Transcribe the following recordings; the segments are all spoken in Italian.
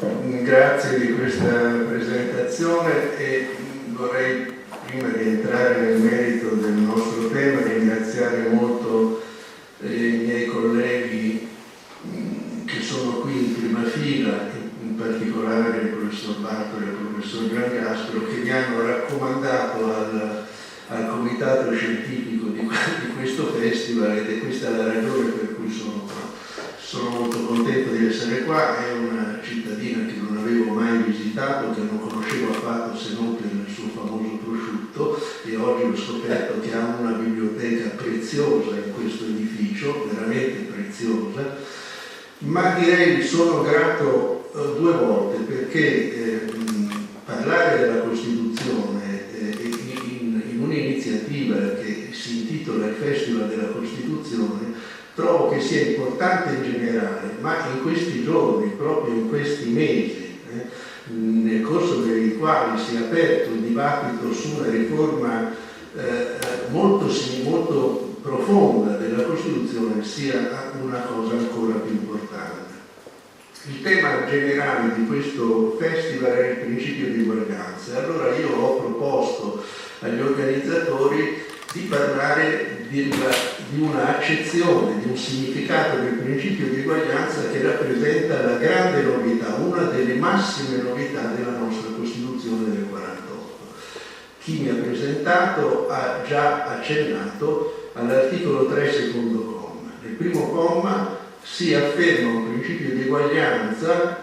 Grazie di questa presentazione e vorrei, prima di entrare nel merito del nostro tema, ringraziare molto i miei colleghi che sono qui in prima fila, in particolare il professor Bartoli e il professor Giangastro, che mi hanno raccomandato al comitato scientifico di questo festival, ed è questa la ragione per cui sono qua. Sono molto contento di essere qua. È una cittadina che non avevo mai visitato, che non conoscevo affatto se non per il suo famoso prosciutto, e oggi ho scoperto che ha una biblioteca preziosa in questo edificio, veramente preziosa. Ma direi sono grato due volte, perché parlare della Costituzione in un'iniziativa che si intitola il Festival della Costituzione trovo che sia importante in generale, ma in questi giorni, proprio in questi mesi, nel corso dei quali si è aperto il dibattito su una riforma molto profonda della Costituzione, sia una cosa ancora più importante. Il tema generale di questo festival è il principio di uguaglianza. Allora io ho proposto agli organizzatori di parlare di una accezione, di un significato del principio di uguaglianza che rappresenta la grande novità, una delle massime novità della nostra Costituzione del 48. Chi mi ha presentato ha già accennato all'articolo 3, secondo comma. Nel primo comma si afferma un principio di uguaglianza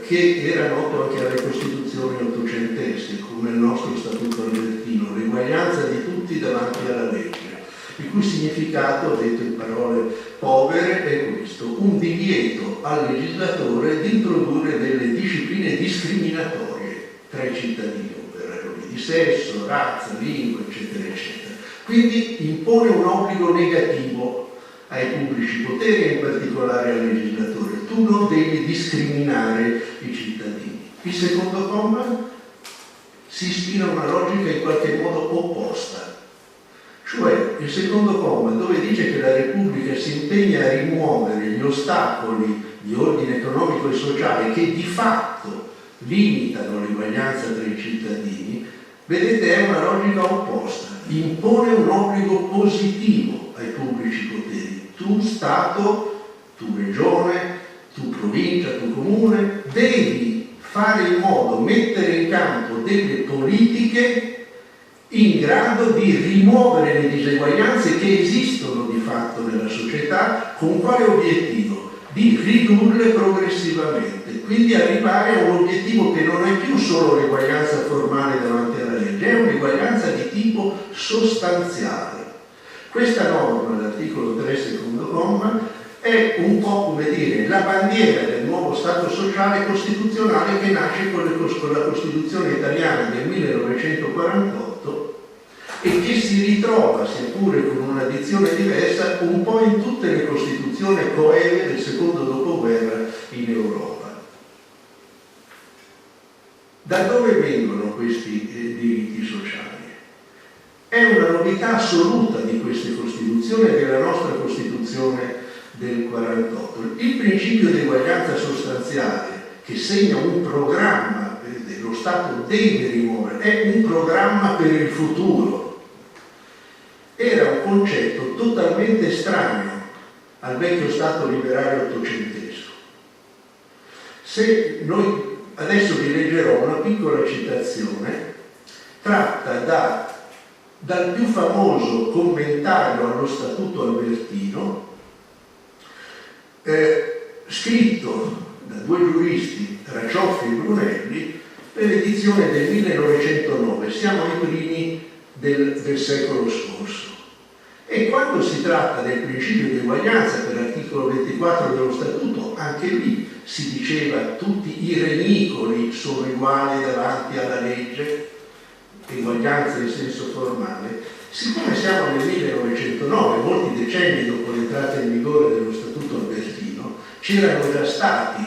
che era noto anche alle Costituzioni ottocentesche, come il nostro Statuto albertino, l'uguaglianza di tutti davanti alla legge, il cui significato, detto in parole povere, è questo: un divieto al legislatore di introdurre delle discipline discriminatorie tra i cittadini per ragioni di sesso, razza, lingua, eccetera, eccetera. Quindi impone un obbligo negativo ai pubblici poteri e in particolare al legislatore. Tu non devi discriminare i cittadini. Il secondo comma si ispira a una logica in qualche modo opposta. Cioè, il secondo comma, dove dice che la Repubblica si impegna a rimuovere gli ostacoli di ordine economico e sociale che di fatto limitano l'uguaglianza tra i cittadini, vedete, è una logica opposta. Impone un obbligo positivo ai pubblici poteri. Tu Stato, tu Regione, tu Provincia, tu Comune, devi fare in modo, mettere in campo delle politiche in grado di rimuovere le diseguaglianze che esistono di fatto nella società. Con quale obiettivo? Di ridurle progressivamente, quindi arrivare a un obiettivo che non è più solo l'eguaglianza formale davanti alla legge, è un'eguaglianza di tipo sostanziale. Questa norma, l'articolo 3, secondo comma, è un po' come dire la bandiera del nuovo Stato sociale costituzionale che nasce con la Costituzione italiana del 1948 e che si ritrova, seppure con una dizione diversa, un po' in tutte le Costituzioni coeve del secondo dopoguerra in Europa. Da dove vengono questi diritti sociali? È una novità assoluta di queste Costituzioni e della nostra Costituzione del 48. Il principio di uguaglianza sostanziale, che segna un programma, lo Stato deve rimuovere, è un programma per il futuro. Era un concetto totalmente estraneo al vecchio Stato liberale ottocentesco. Se noi adesso vi leggerò una piccola citazione tratta dal più famoso commentario allo Statuto albertino, scritto da due giuristi, Racioffi e Brunelli, nell'edizione del 1909, siamo ai primi del secolo scorso. E quando si tratta del principio di uguaglianza, per l'articolo 24 dello Statuto, anche lì si diceva tutti i renicoli sono uguali davanti alla legge, eguaglianza in senso formale. Siccome siamo nel 1909, molti decenni dopo l'entrata in vigore dello Statuto albertino, c'erano già stati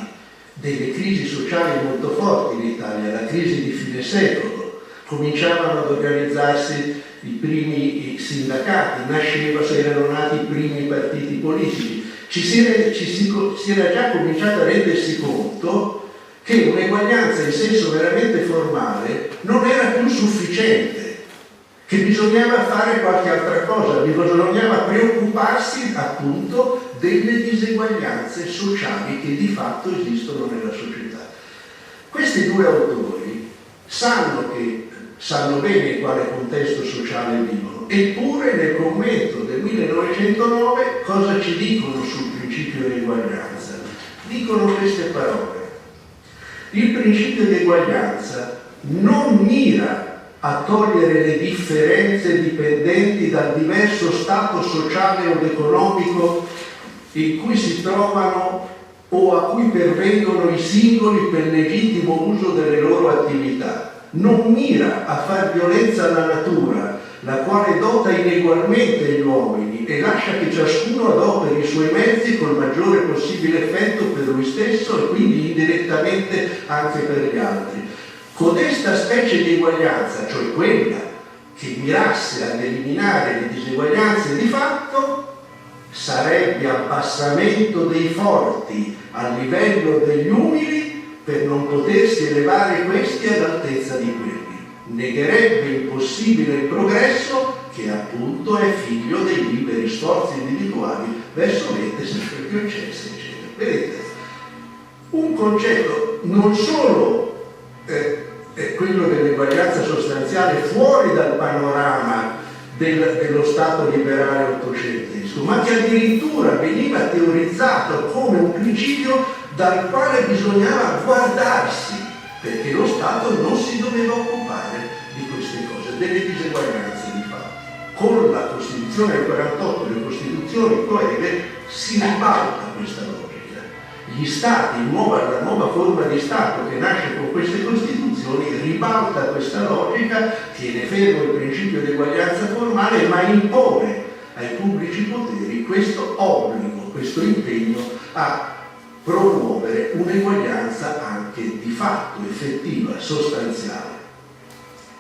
delle crisi sociali molto forti in Italia, la crisi di fine secolo, cominciavano ad organizzarsi i primi sindacati, erano nati i primi partiti politici, si era già cominciato a rendersi conto che un'eguaglianza in senso veramente formale non era più sufficiente, che bisognava fare qualche altra cosa, bisognava preoccuparsi appunto delle diseguaglianze sociali che di fatto esistono nella società. Questi due autori sanno bene in quale contesto sociale vivono, eppure nel commento del 1909 cosa ci dicono sul principio di eguaglianza? Dicono queste parole: il principio di eguaglianza non mira a togliere le differenze dipendenti dal diverso stato sociale o economico in cui si trovano o a cui pervengono i singoli per legittimo uso delle loro attività. Non mira a far violenza alla natura, la quale dota inegualmente gli uomini e lascia che ciascuno adoperi i suoi mezzi col maggiore possibile effetto per lui stesso e quindi indirettamente anche per gli altri. Codesta specie di eguaglianza, cioè quella che mirasse ad eliminare le diseguaglianze di fatto, sarebbe abbassamento dei forti a livello degli umili per non potersi elevare questi all'altezza di quelli. Negherebbe impossibile il progresso che appunto è figlio dei liberi sforzi individuali verso l'ente sempre più eccelsi, eccetera. Vedete, un concetto non solo è quello dell'eguaglianza sostanziale fuori dal panorama dello Stato liberale ottocentesco, ma che addirittura veniva teorizzato come un principio dal quale bisognava guardarsi, perché lo Stato non si doveva occupare di queste cose, delle diseguaglianze di fatto. Con la Costituzione del 48 e le Costituzioni coeve si ribalta questa logica. Gli Stati, la nuova forma di Stato che nasce con queste Costituzioni, ribalta questa logica, tiene fermo il principio di eguaglianza formale, ma impone ai pubblici poteri questo obbligo, questo impegno a promuovere un'eguaglianza anche di fatto, effettiva, sostanziale.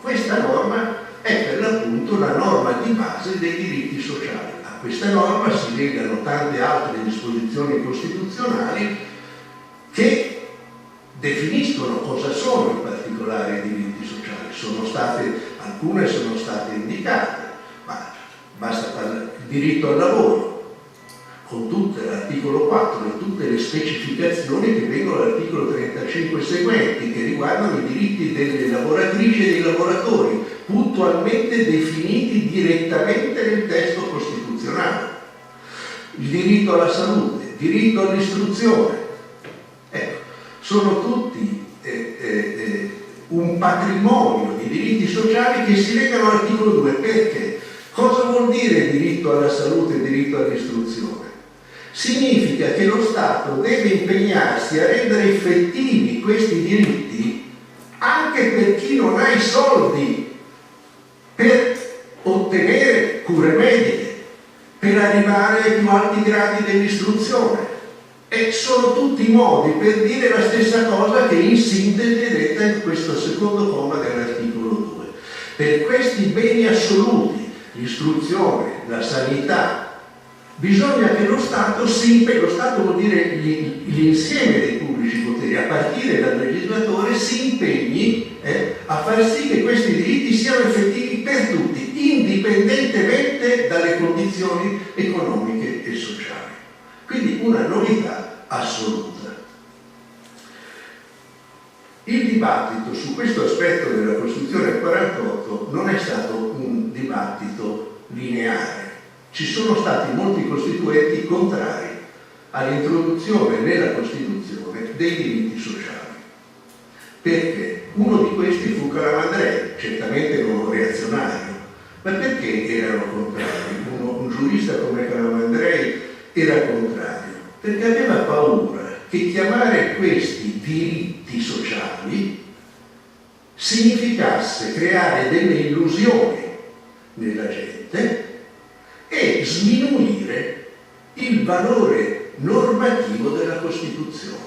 Questa norma è per l'appunto la norma di base dei diritti sociali. A questa norma si legano tante altre disposizioni costituzionali che definiscono cosa sono in particolare i diritti sociali. Alcune sono state indicate, ma basta parlare del diritto al lavoro, con tutto l'articolo 4 e tutte le specificazioni che vengono dall'articolo 35 seguenti, che riguardano i diritti delle lavoratrici e dei lavoratori, puntualmente definiti direttamente nel testo costituzionale. Il diritto alla salute, il diritto all'istruzione, sono tutti un patrimonio di diritti sociali che si legano all'articolo 2. Perché? Cosa vuol dire diritto alla salute e diritto all'istruzione? Significa che lo Stato deve impegnarsi a rendere effettivi questi diritti anche per chi non ha i soldi per ottenere cure mediche, per arrivare ai più alti gradi dell'istruzione. E sono tutti modi per dire la stessa cosa che in sintesi è detta in questo secondo comma dell'articolo 2. Per questi beni assoluti, l'istruzione, la sanità, bisogna che lo Stato lo Stato vuol dire l'insieme dei pubblici poteri, a partire dal legislatore, si impegni a far sì che questi diritti siano effettivi per tutti, indipendentemente dalle condizioni economiche e sociali. Quindi una novità assoluta. Il dibattito su questo aspetto della Costituzione del 48 non è stato un dibattito lineare. Ci sono stati molti costituenti contrari all'introduzione nella Costituzione dei diritti sociali. Perché? Uno di questi fu Calamandrei, certamente non un reazionario. Ma perché erano contrari? Un giurista come Calamandrei era contrario perché aveva paura che chiamare questi diritti sociali significasse creare delle illusioni nella gente e sminuire il valore normativo della Costituzione.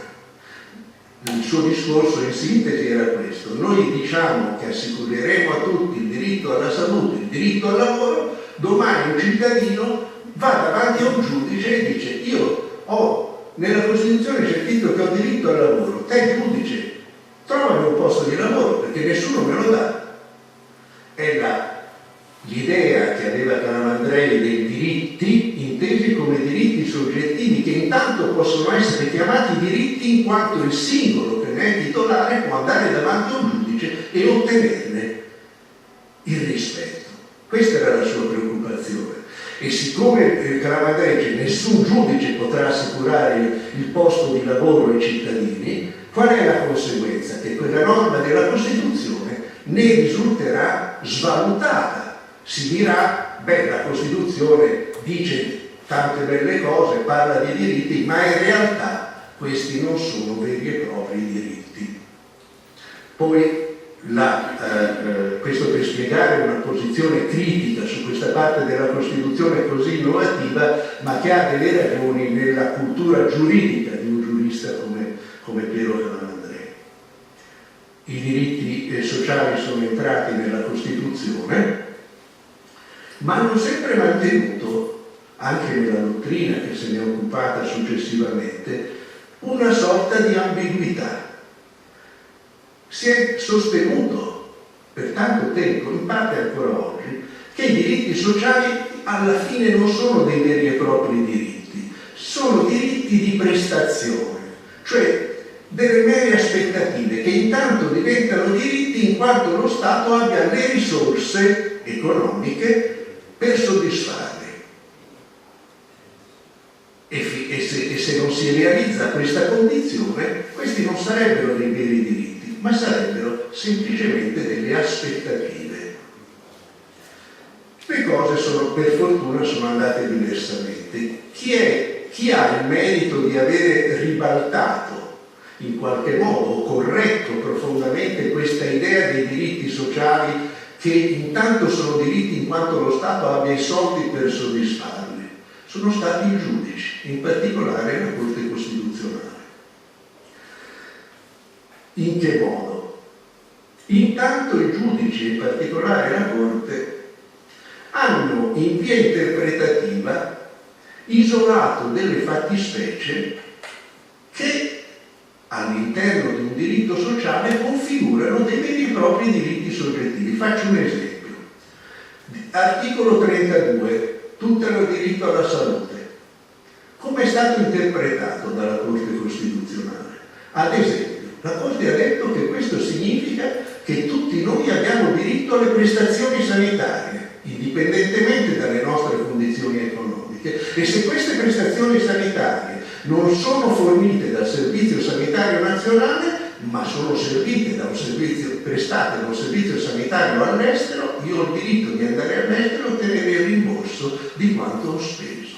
Il suo discorso in sintesi era questo: noi diciamo che assicureremo a tutti il diritto alla salute, il diritto al lavoro, domani un cittadino va davanti a un giudice e dice: io ho nella Costituzione c'è scritto che ho diritto al lavoro, te giudice trovami un posto di lavoro, perché nessuno me lo dà. È l'idea che aveva Calamandrei dei diritti, intesi come diritti soggettivi, che intanto possono essere chiamati diritti in quanto il singolo che ne è titolare può andare davanti a un giudice e ottenerne il rispetto. Questa era la sua preoccupazione. E siccome Calamandrei dice nessun giudice potrà assicurare il posto di lavoro ai cittadini, qual è la conseguenza? Che quella norma della Costituzione ne risulterà svalutata. Si dirà, beh, la Costituzione dice tante belle cose, parla di diritti, ma in realtà questi non sono veri e propri diritti. Poi questo per spiegare una posizione critica su questa parte della Costituzione così innovativa, ma che ha delle ragioni nella cultura giuridica di un giurista come Piero Calamandrei. I diritti sociali sono entrati nella Costituzione, ma hanno sempre mantenuto, anche nella dottrina che se ne è occupata successivamente, una sorta di ambiguità. Si è sostenuto per tanto tempo, in parte ancora oggi, che i diritti sociali alla fine non sono dei veri e propri diritti, sono diritti di prestazione, cioè delle mere aspettative che intanto diventano diritti in quanto lo Stato abbia le risorse economiche per soddisfarli. E se non si realizza questa condizione, questi non sarebbero dei veri diritti, ma sarebbero semplicemente delle aspettative. Le cose per fortuna sono andate diversamente. Chi ha il merito di avere ribaltato in qualche modo, corretto profondamente questa idea dei diritti sociali, che intanto sono diritti in quanto lo Stato abbia i soldi per soddisfarli? Sono stati i giudici, in particolare la Corte Costituzionale. In che modo? Intanto i giudici, in particolare la Corte, hanno in via interpretativa isolato delle fattispecie che all'interno di un diritto sociale configurano dei veri e propri diritti soggettivi. Faccio un esempio. Articolo 32. Tutelo al diritto alla salute. Come è stato interpretato dalla Corte Costituzionale? Ad esempio, la Corte ha detto che questo significa che tutti noi abbiamo diritto alle prestazioni sanitarie, indipendentemente dalle nostre condizioni economiche, e se queste prestazioni sanitarie non sono fornite dal Servizio Sanitario Nazionale, ma sono prestate da un servizio sanitario all'estero, io ho il diritto di andare all'estero e ottenere il rimborso di quanto ho speso.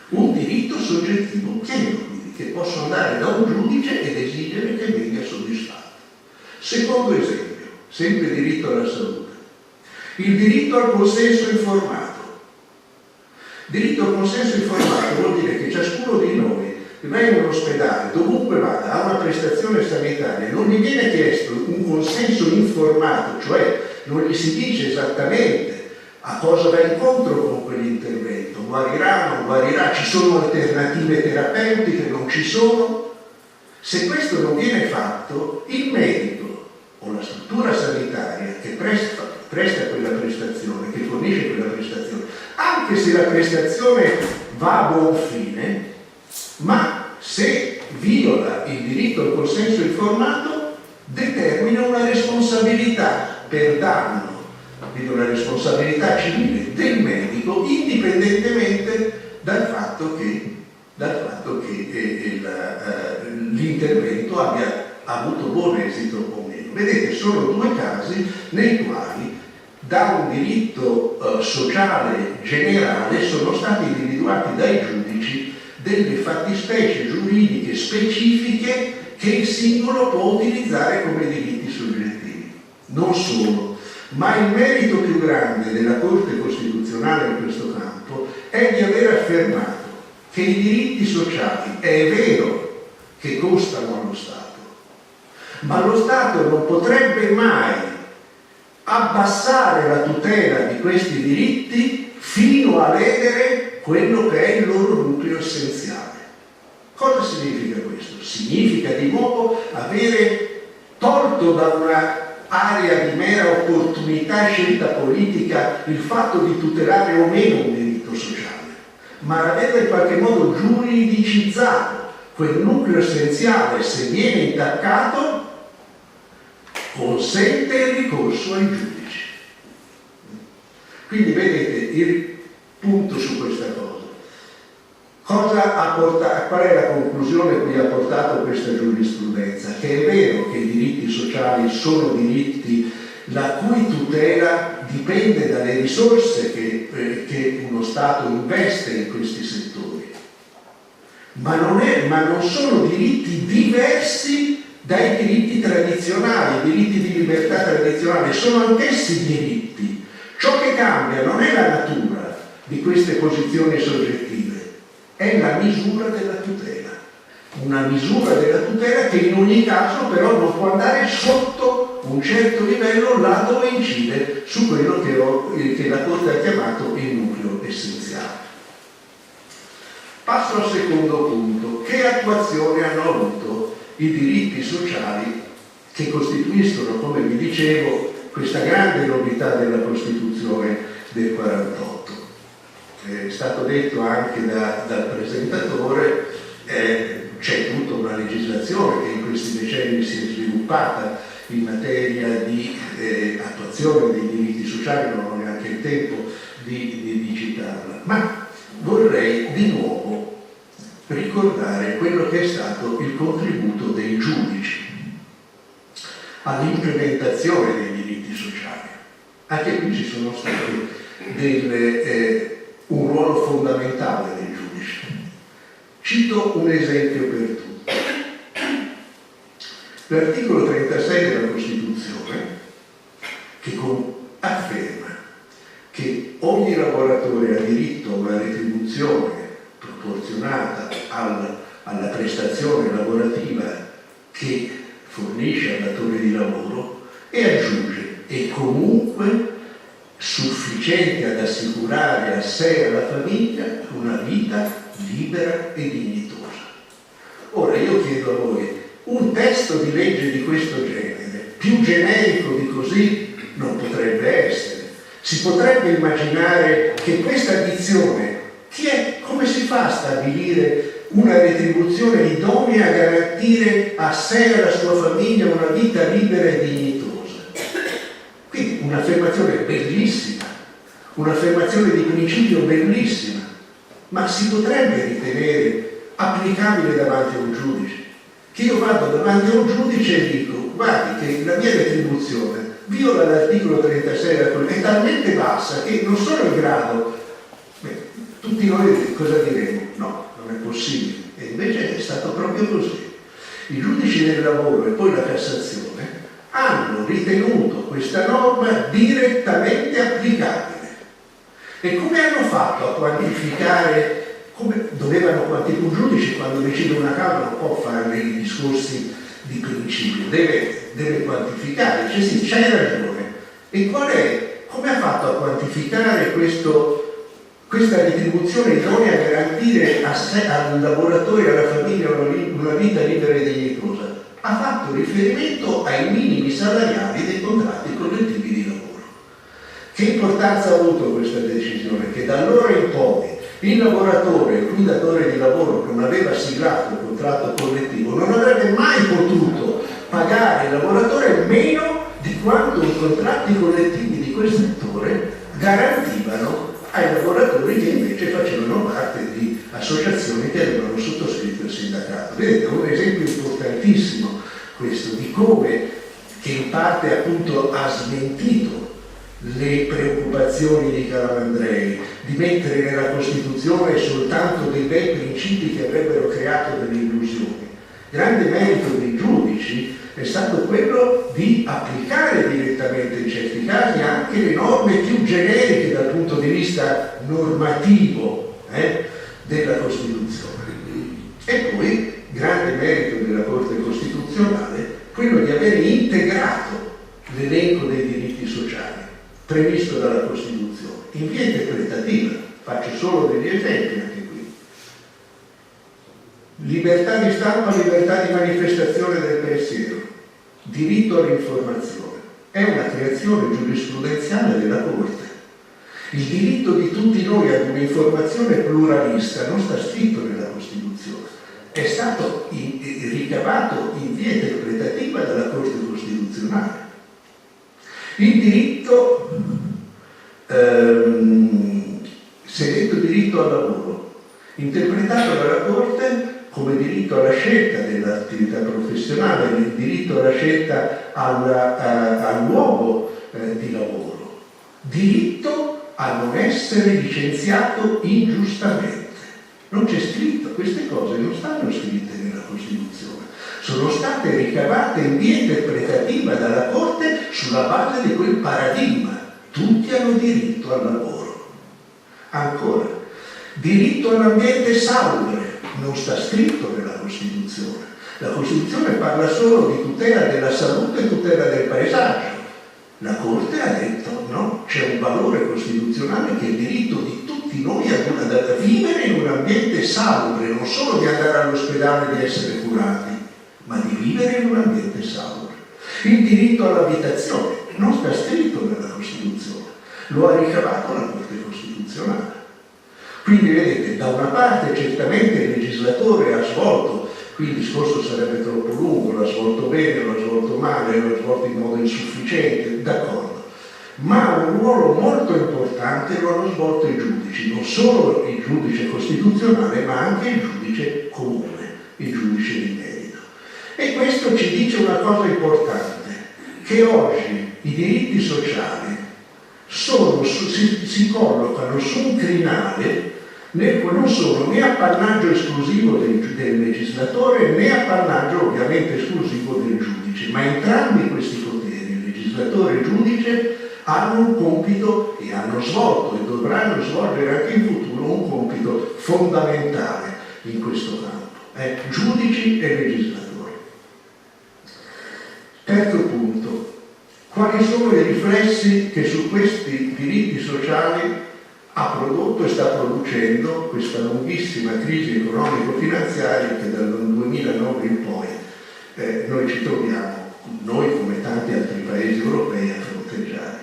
Un diritto soggettivo pieno, quindi, che posso andare da un giudice ed esigere che venga soddisfatto. Secondo esempio, sempre diritto alla salute, il diritto al consenso informato. Diritto al consenso informato vuol dire che ciascuno di noi che va in un ospedale, dovunque vada, ha una prestazione sanitaria, non gli viene chiesto un consenso informato, cioè non gli si dice esattamente a cosa va incontro con quell'intervento, guarirà, non guarirà, ci sono alternative terapeutiche, non ci sono. Se questo non viene fatto, il medico o la struttura sanitaria che presta quella prestazione, che fornisce quella prestazione, anche se la prestazione va a buon fine, ma se viola il diritto al consenso informato, determina una responsabilità per danno, quindi una responsabilità civile del medico, indipendentemente dal fatto che l'intervento abbia avuto buon esito o meno. Vedete, sono due casi nei quali da un diritto sociale generale sono stati individuati dai giudici delle fattispecie giuridiche specifiche che il singolo può utilizzare come diritti soggettivi. Non solo, ma il merito più grande della Corte Costituzionale in questo campo è di aver affermato che i diritti sociali è vero che costano allo Stato, ma lo Stato non potrebbe mai abbassare la tutela di questi diritti fino a ledere quello che è il loro nucleo essenziale. Cosa significa questo? Significa di nuovo avere tolto tolto da una area di mera opportunità e scelta politica il fatto di tutelare o meno un diritto sociale, ma l'averlo in qualche modo giuridicizzato, quel nucleo essenziale, se viene intaccato, consente il ricorso ai giudici. Quindi vedete il punto su questa cosa. Qual è la conclusione a cui ha portato questa giurisprudenza? Che è vero che i diritti sociali sono diritti la cui tutela dipende dalle risorse che uno Stato investe in questi settori, ma non sono diritti diversi dai diritti tradizionali, i diritti di libertà tradizionali, sono anch'essi diritti. Ciò che cambia non è la natura di queste posizioni soggettive, è la misura della tutela. Una misura della tutela che in ogni caso però non può andare sotto un certo livello là dove incide su quello che la Corte ha chiamato il nucleo essenziale. Passo al secondo punto. Che attuazione hanno avuto i diritti sociali che costituiscono, come vi dicevo, questa grande novità della Costituzione del 48? È stato detto anche dal presentatore, c'è tutta una legislazione che in questi decenni si è sviluppata in materia di attuazione dei diritti sociali, non ho neanche il tempo di citarla, ma vorrei di nuovo ricordare quello che è stato il contributo dei giudici all'implementazione dei diritti sociali. Anche qui ci sono stati un ruolo fondamentale dei giudici. Cito un esempio per tutti. L'articolo 36 della Costituzione che afferma che ogni lavoratore ha diritto a una retribuzione proporzionata alla prestazione lavorativa che fornisce al datore di lavoro, e aggiunge e comunque sufficiente ad assicurare a sé e alla famiglia una vita libera e dignitosa. Ora io chiedo a voi, un testo di legge di questo genere, più generico di così non potrebbe essere. Si potrebbe immaginare che questa dizione, come si fa a stabilire una retribuzione idonea a garantire a sé e alla sua famiglia una vita libera e dignitosa? Quindi un'affermazione bellissima, un'affermazione di principio bellissima, ma si potrebbe ritenere applicabile davanti a un giudice? Che io vado davanti a un giudice e dico: guardi che la mia retribuzione viola l'articolo 36 è talmente bassa che non sono in grado. Tutti noi cosa diremo? No, non è possibile. E invece è stato proprio così. I giudici del lavoro e poi la Cassazione hanno ritenuto questa norma direttamente applicabile. E come hanno fatto a quantificare? Come dovevano quantificare? Un giudice quando decide una causa non può fare dei discorsi di principio, deve quantificare, cioè sì, c'hai ragione. E come ha fatto a quantificare questa retribuzione idonea a garantire a sé, al lavoratore e alla famiglia una vita libera e dignitosa? Ha fatto riferimento ai minimi salariali dei contratti collettivi di lavoro. Che importanza ha avuto questa decisione? Che da allora in poi il lavoratore, il cui datore di lavoro non aveva siglato il contratto collettivo, non avrebbe mai potuto pagare il lavoratore meno di quanto i contratti collettivi di quel settore garantivano ai lavoratori che invece facevano parte di associazioni che avevano sottoscritto il sindacato. Vedete, è un esempio importantissimo questo di come, che in parte appunto ha smentito le preoccupazioni di Calamandrei di mettere nella Costituzione soltanto dei bei principi che avrebbero creato delle illusioni. Grande merito dei giudici è stato quello di applicare direttamente in certi casi anche le norme più generiche dal punto di vista normativo della Costituzione. E poi, grande merito della Corte Costituzionale, quello di avere integrato l'elenco dei diritti sociali previsto dalla Costituzione in via interpretativa. Faccio solo degli esempi anche qui. Libertà di stampa, libertà di manifestazione del pensiero, diritto all'informazione, è una creazione giurisprudenziale della Corte. Il diritto di tutti noi ad un'informazione pluralista non sta scritto nella Costituzione, è stato ricavato in via interpretativa dalla Corte Costituzionale. Il diritto, si è detto diritto al lavoro, interpretato dalla Corte come diritto alla scelta dell'attività professionale, il diritto alla scelta al luogo di lavoro, diritto a non essere licenziato ingiustamente. Non c'è scritto, queste cose non stanno scritte nella Costituzione, sono state ricavate in via interpretativa dalla Corte sulla base di quel paradigma. Tutti hanno diritto al lavoro. Ancora, diritto all'ambiente salubre, non sta scritto nella Costituzione. La Costituzione parla solo di tutela della salute e tutela del paesaggio. La Corte ha detto no, c'è un valore costituzionale che è il diritto di tutti noi a vivere in un ambiente salubre, non solo di andare all'ospedale e di essere curati, ma di vivere in un ambiente salubre. Il diritto all'abitazione non sta scritto nella Costituzione, lo ha ricavato la Corte Costituzionale. Quindi vedete, da una parte certamente il legislatore ha svolto, qui il discorso sarebbe troppo lungo, l'ha svolto bene, l'ha svolto male, l'ha svolto in modo insufficiente, d'accordo, ma un ruolo molto importante lo hanno svolto i giudici, non solo il giudice costituzionale ma anche il giudice comune, il giudice di merito. E questo ci dice una cosa importante, che oggi i diritti sociali si collocano su un crinale nel quale non sono né appannaggio esclusivo del legislatore né appannaggio ovviamente esclusivo del giudice, ma entrambi questi poteri, il legislatore e il giudice, hanno un compito e hanno svolto e dovranno svolgere anche in futuro un compito fondamentale in questo campo, giudici e legislatori. Terzo punto, quali sono i riflessi che su questi diritti sociali ha prodotto e sta producendo questa lunghissima crisi economico-finanziaria che dal 2009 in poi noi ci troviamo, noi come tanti altri paesi europei, a fronteggiare.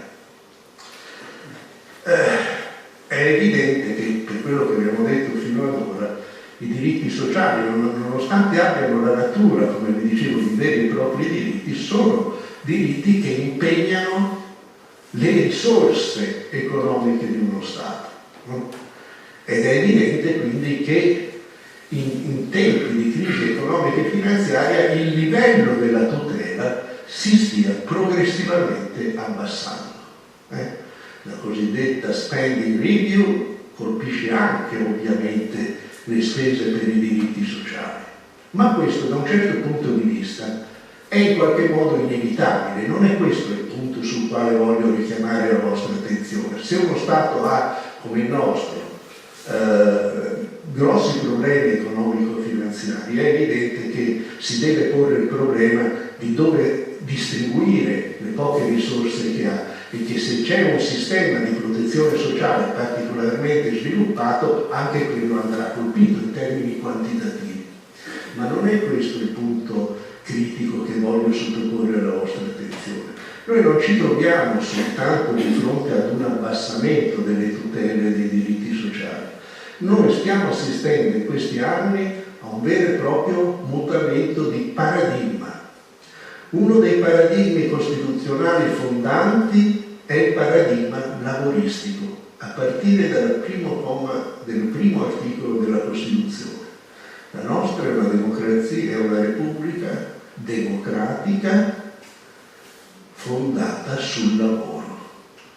È evidente che per quello che abbiamo detto fino ad ora i diritti sociali, nonostante abbiano la natura, come vi dicevo, di veri e propri diritti, sono diritti che impegnano le risorse economiche di uno Stato. No? Ed è evidente quindi che in tempi di crisi economica e finanziaria il livello della tutela si stia progressivamente abbassando. La cosiddetta spending review colpisce anche ovviamente le spese per i diritti sociali, ma questo da un certo punto di vista è in qualche modo inevitabile, non è questo il punto sul quale voglio richiamare la vostra attenzione. Se uno Stato ha, come il nostro, grossi problemi economico-finanziari, è evidente che si deve porre il problema di dove distribuire le poche risorse che ha e che se c'è un sistema di protezione sociale particolarmente sviluppato, anche quello andrà colpito in termini quantitativi. Ma non è questo il punto critico che voglio sottoporre alla vostra attenzione. Noi non ci troviamo soltanto di fronte ad un abbassamento delle tutele dei diritti sociali, noi stiamo assistendo in questi anni a un vero e proprio mutamento di paradigma. Uno dei paradigmi costituzionali fondanti è il paradigma lavoristico, a partire dal primo comma del primo articolo della Costituzione. La nostra è una democrazia, è una repubblica democratica fondata sul lavoro.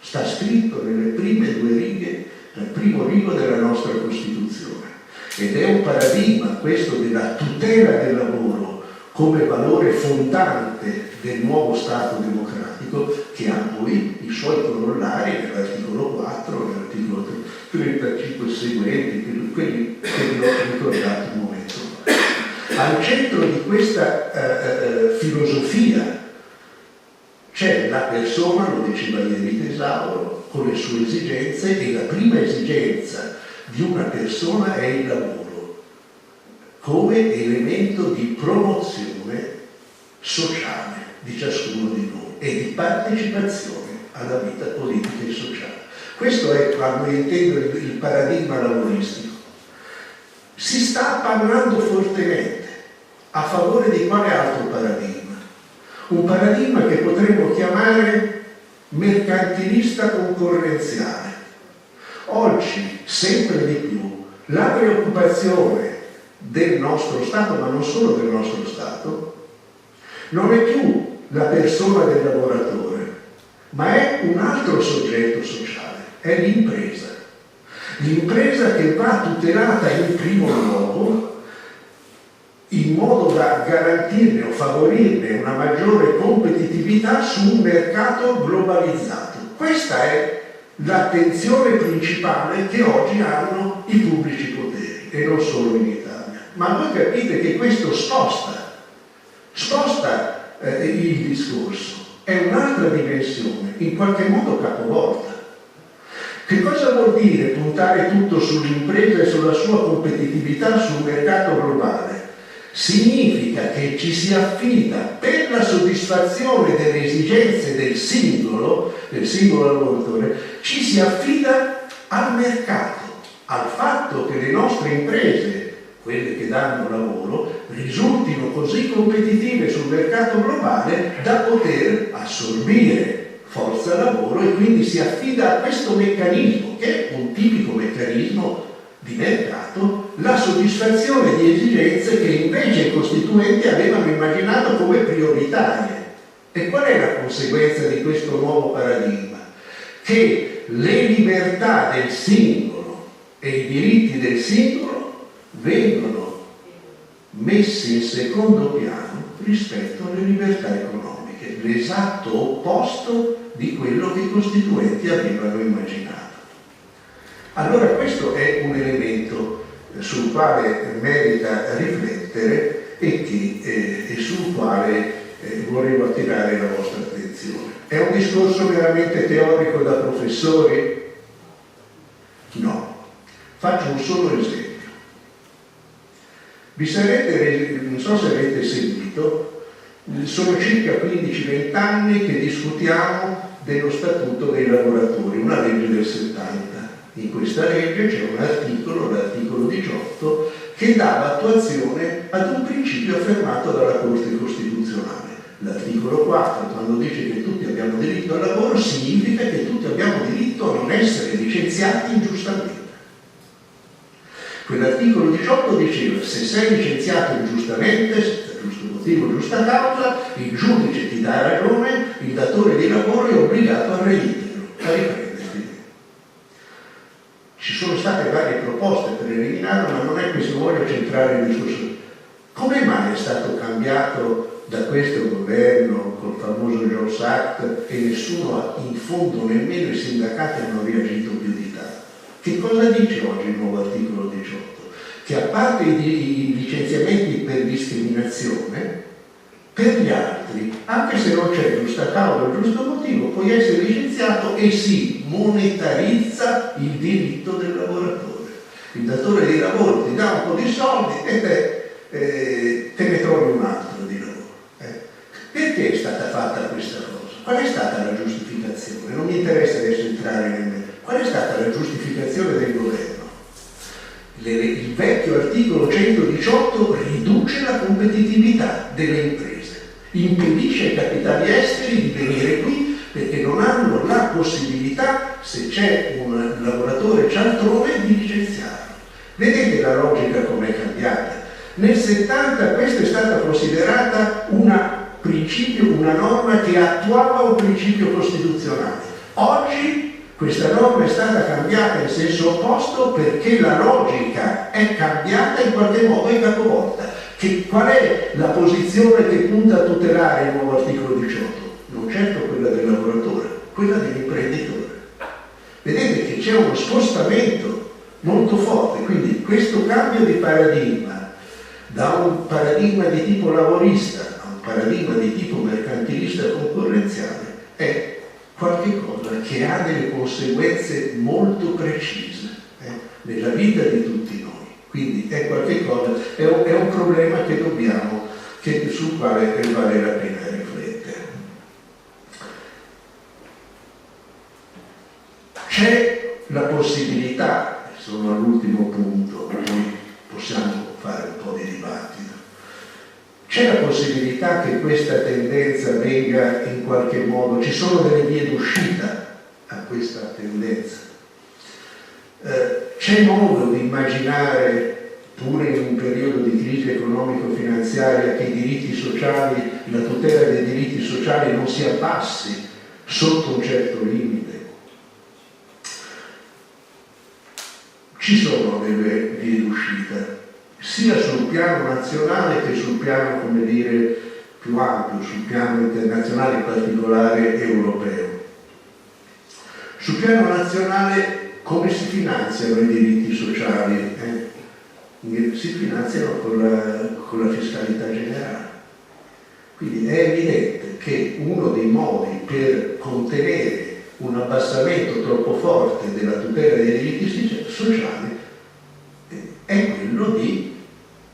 Sta scritto nelle prime due righe, nel primo rigo della nostra Costituzione. Ed è un paradigma, questo della tutela del lavoro, come valore fondante del nuovo Stato democratico, che ha poi i suoi corollari nell'articolo 4, nell'articolo 35 e seguenti, quelli che vi ho ricordato un momento fa. Al centro di questa filosofia c'è la persona, lo diceva ieri Tesauro, con le sue esigenze, e la prima esigenza di una persona è il lavoro come elemento di promozione sociale. di ciascuno di noi e di partecipazione alla vita politica e sociale. Questo è, quando intendo il paradigma lavoristico. Si sta appannando fortemente a favore di quale altro paradigma? Un paradigma che potremmo chiamare mercantilista concorrenziale. Oggi, sempre di più, la preoccupazione del nostro Stato, ma non solo del nostro Stato, non è più la persona del lavoratore, ma è un altro soggetto sociale, è l'impresa. L'impresa che va tutelata in primo luogo in modo da garantirne o favorirne una maggiore competitività su un mercato globalizzato. Questa è l'attenzione principale che oggi hanno i pubblici poteri, e non solo in Italia. Ma voi capite che questo sposta il discorso, è un'altra dimensione, in qualche modo capovolta. Che cosa vuol dire puntare tutto sull'impresa e sulla sua competitività sul mercato globale? Significa che ci si affida per la soddisfazione delle esigenze del singolo lavoratore, ci si affida al mercato, al fatto che le nostre imprese, quelle che danno lavoro, risultino così competitive sul mercato globale da poter assorbire forza lavoro, e quindi si affida a questo meccanismo, che è un tipico meccanismo di mercato, la soddisfazione di esigenze che invece i costituenti avevano immaginato come prioritarie. E qual è la conseguenza di questo nuovo paradigma? Che le libertà del singolo e i diritti del singolo vengono messi in secondo piano rispetto alle libertà economiche, l'esatto opposto di quello che i costituenti avevano immaginato. Allora questo è un elemento sul quale merita riflettere e sul quale volevo attirare la vostra attenzione. È un discorso veramente teorico da professori? No. Faccio un solo esempio. Non so se avete sentito, sono circa 15-20 anni che discutiamo dello Statuto dei lavoratori, una legge del 70. In questa legge c'è un articolo, l'articolo 18, che dava attuazione ad un principio affermato dalla Corte Costituzionale. L'articolo 4, quando dice che tutti abbiamo diritto al lavoro, significa che tutti abbiamo diritto a non essere licenziati ingiustamente. Quell'articolo 18 diceva: se sei licenziato ingiustamente, per giusto motivo, giusta causa, il giudice ti dà ragione, il datore di lavoro è obbligato a riprenderti. Ci sono state varie proposte per eliminarlo, ma non è questo, voglio centrare il discorso. Come mai è stato cambiato da questo governo col famoso Jobs Act e nessuno, in fondo nemmeno i sindacati hanno reagito più di tanto? Che cosa dice oggi il nuovo articolo 18? Che a parte i licenziamenti per discriminazione, per gli altri, anche se non c'è giusta causa o giusto motivo, puoi essere licenziato e si monetarizza il diritto del lavoratore. Il datore di lavoro ti dà un po' di soldi e te ne trovi un altro di lavoro. Perché è stata fatta questa cosa? Qual è stata la giustificazione? Non mi interessa adesso entrare nel... Qual è stata la giustificazione del governo? Il vecchio articolo 118 riduce la competitività delle imprese, impedisce ai capitali esteri di venire qui perché non hanno la possibilità, se c'è un lavoratore cialtrone, di licenziarlo. Vedete la logica com'è cambiata? Nel 70 questa è stata considerata una norma che attuava un principio costituzionale. Oggi questa norma è stata cambiata in senso opposto perché la logica è cambiata, in qualche modo è capovolta. Qual è la posizione che punta a tutelare il nuovo articolo 18? Non certo quella del lavoratore, quella dell'imprenditore. Vedete che c'è uno spostamento molto forte, quindi questo cambio di paradigma da un paradigma di tipo lavorista a un paradigma di tipo mercantilista concorrenziale è qualche cosa che ha delle conseguenze molto precise nella vita di tutti noi. Quindi è qualche cosa, è un problema sul quale vale la pena riflettere. C'è la possibilità, sono all'ultimo punto, poi possiamo fare un po' di dibattito, c'è la possibilità che questa tendenza venga in qualche modo, ci sono delle vie d'uscita a questa tendenza. C'è modo di immaginare, pure in un periodo di crisi economico-finanziaria, che i diritti sociali, la tutela dei diritti sociali non si abbassi sotto un certo limite? Ci sono delle vie d'uscita, sia sul piano nazionale che sul piano, come dire, più ampio, sul piano internazionale, in particolare europeo. Sul piano nazionale, come si finanziano i diritti sociali? Si finanziano con la fiscalità generale. Quindi è evidente che uno dei modi per contenere un abbassamento troppo forte della tutela dei diritti sociali è quello di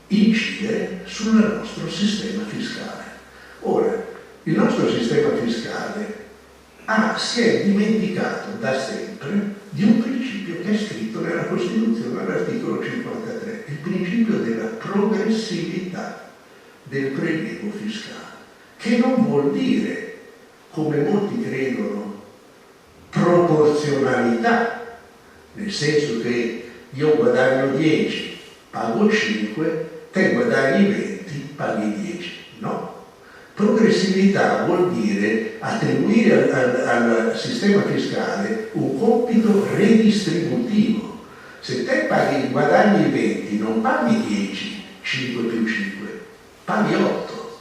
incidere sul nostro sistema fiscale. Ora, il nostro sistema fiscale si è dimenticato da sempre di un principio che è scritto nella Costituzione all'articolo 53, il principio della progressività del prelievo fiscale, che non vuol dire, come molti credono, proporzionalità, nel senso che io guadagno 10, pago 5, te guadagni 20, paghi 10. No. Progressività vuol dire attribuire al sistema fiscale un compito redistributivo. Se te guadagni 20, non paghi 10, 5 più 5, paghi 8,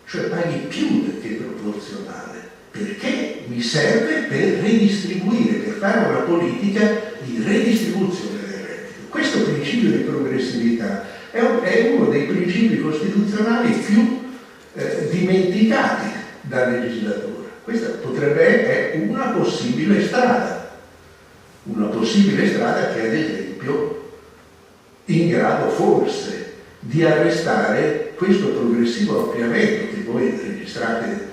cioè paghi più che proporzionale, perché mi serve per redistribuire, per fare una politica di redistribuzione del reddito. Questo principio di progressività è uno dei principi costituzionali più dimenticati dal legislatore. Questa è una possibile strada che è ad esempio in grado forse di arrestare questo progressivo ampliamento che voi registrate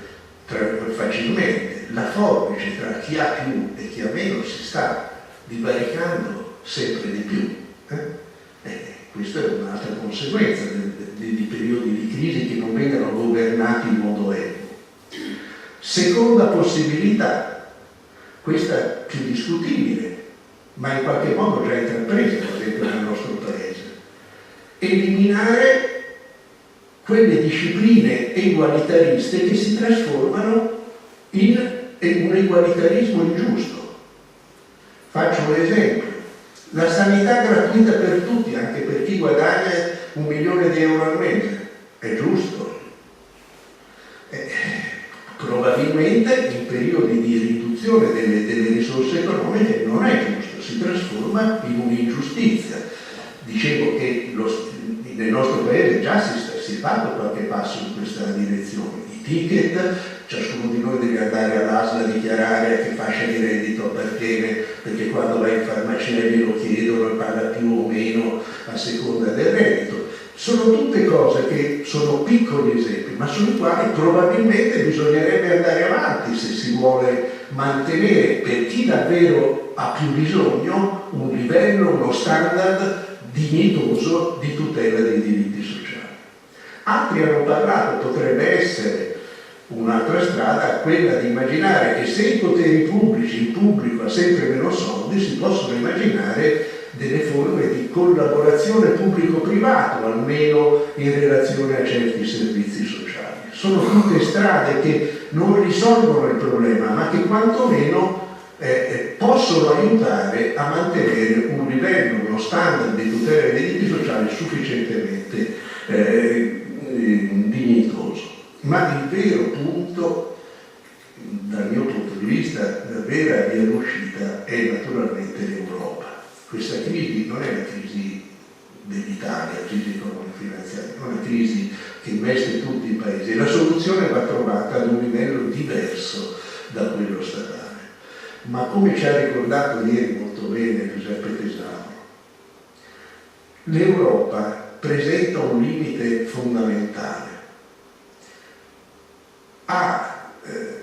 facilmente, la forbice tra chi ha più e chi ha meno si sta divaricando sempre di più. Questa è un'altra conseguenza di periodi di crisi che non vengano governati in modo equo. Seconda possibilità, questa più discutibile, ma in qualche modo già intrapresa, per esempio, nel nostro Paese, eliminare quelle discipline egualitariste che si trasformano in un egualitarismo ingiusto. Faccio un esempio. La sanità gratuita per tutti, anche per chi guadagna 1 milione di euro al mese, è giusto? Probabilmente in periodi di riduzione delle risorse economiche non è giusto, si trasforma in un'ingiustizia. Dicevo che nel nostro paese già si è fatto qualche passo in questa direzione. I ticket, ciascuno di noi deve andare all'ASL a dichiarare a che fascia di reddito appartiene, perché quando vai in farmacia glielo chiedono e paga più o meno a seconda del reddito. Sono tutte cose che sono piccoli esempi, ma sui quali probabilmente bisognerebbe andare avanti se si vuole mantenere, per chi davvero ha più bisogno, un livello, uno standard dignitoso di tutela dei diritti sociali. Altri hanno parlato, potrebbe essere un'altra strada, quella di immaginare che se i poteri pubblici, il pubblico ha sempre meno soldi, si possono immaginare delle forme di collaborazione pubblico-privato, almeno in relazione a certi servizi sociali. Sono tutte strade che non risolvono il problema, ma che quantomeno possono aiutare a mantenere un livello, uno standard di tutela dei diritti sociali sufficientemente dignitoso. Ma il vero punto, dal mio punto di vista, la vera via d'uscita è naturalmente l'Europa. Questa crisi non è una crisi dell'Italia, crisi economico-finanziaria, è una crisi che investe tutti i paesi e la soluzione va trovata ad un livello diverso da quello statale. Ma come ci ha ricordato ieri molto bene Giuseppe Tesano, l'Europa presenta un limite fondamentale.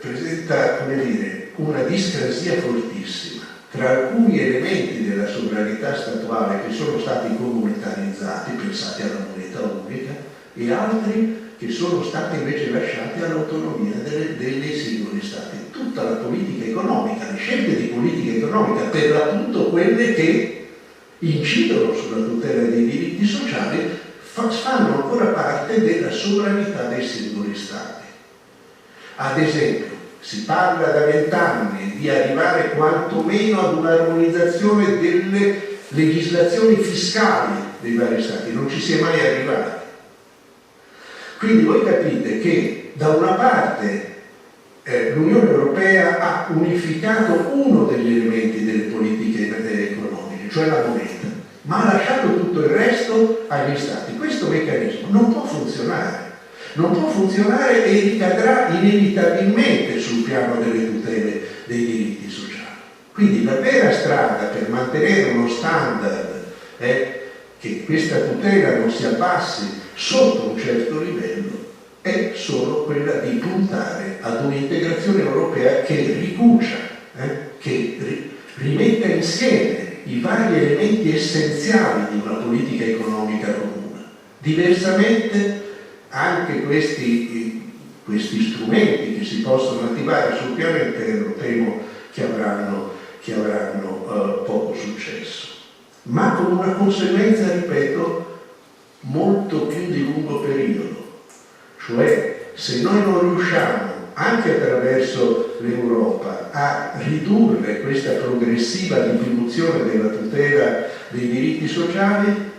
Presenta, come dire, una discrasia fortissima tra alcuni elementi della sovranità statuale che sono stati comunitarizzati, pensate alla moneta unica, e altri che sono stati invece lasciati all'autonomia dei singoli stati. Tutta la politica economica, le scelte di politica economica, per l'appunto quelle che incidono sulla tutela dei diritti sociali, fanno ancora parte della sovranità dei singoli stati. Ad esempio, si parla da 20 anni di arrivare quantomeno ad un'armonizzazione delle legislazioni fiscali dei vari stati, non ci si è mai arrivati. Quindi voi capite che da una parte l'Unione Europea ha unificato uno degli elementi delle politiche economiche, cioè la moneta, ma ha lasciato tutto il resto agli stati. Questo meccanismo non può funzionare. Non può funzionare e ricadrà inevitabilmente sul piano delle tutele dei diritti sociali. Quindi la vera strada per mantenere uno standard che questa tutela non si abbassi sotto un certo livello è solo quella di puntare ad un'integrazione europea che ricucia, che rimetta insieme i vari elementi essenziali di una politica economica comune. Diversamente anche questi strumenti che si possono attivare sul piano interno temo che avranno poco successo, ma con una conseguenza, ripeto, molto più di lungo periodo. Cioè, se noi non riusciamo, anche attraverso l'Europa, a ridurre questa progressiva diminuzione della tutela dei diritti sociali,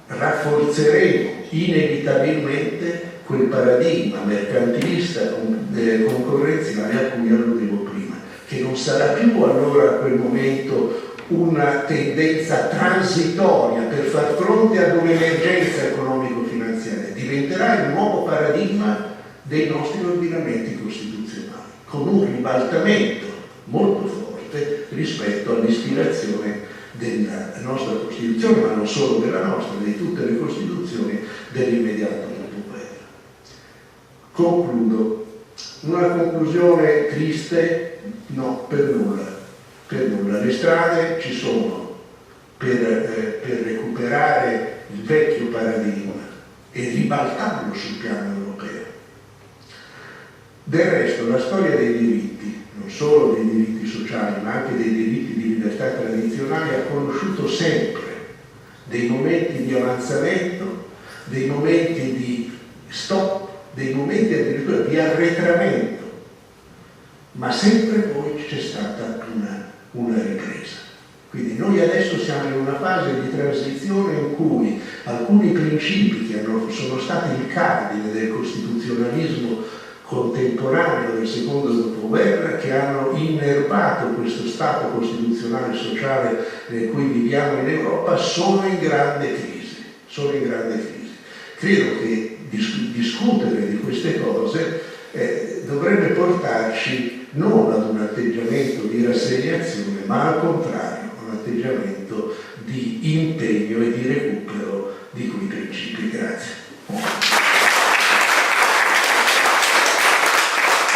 rafforzeremo inevitabilmente quel paradigma mercantilista concorrenziale a cui alludevo prima, che non sarà più allora a quel momento una tendenza transitoria per far fronte ad un'emergenza economico-finanziaria, diventerà il nuovo paradigma dei nostri ordinamenti costituzionali, con un ribaltamento molto forte rispetto all'ispirazione della nostra Costituzione, ma non solo della nostra, di tutte le Costituzioni dell'immediato dopoguerra. Concludo. Una conclusione triste? No, per nulla. Le strade ci sono per recuperare il vecchio paradigma e ribaltarlo sul piano europeo. Del resto, la storia dei diritti, non solo dei diritti sociali, ma anche dei diritti di libertà tradizionali, ha conosciuto sempre dei momenti di avanzamento, dei momenti di stop, dei momenti addirittura di arretramento, ma sempre poi c'è stata una ripresa. Quindi noi adesso siamo in una fase di transizione in cui alcuni principi che sono stati il cardine del costituzionalismo contemporaneo del secondo dopoguerra, che hanno innervato questo Stato costituzionale e sociale nel cui viviamo in Europa, sono in grande crisi. Credo che discutere di queste cose dovrebbe portarci non ad un atteggiamento di rassegnazione, ma al contrario, un atteggiamento di impegno e di recupero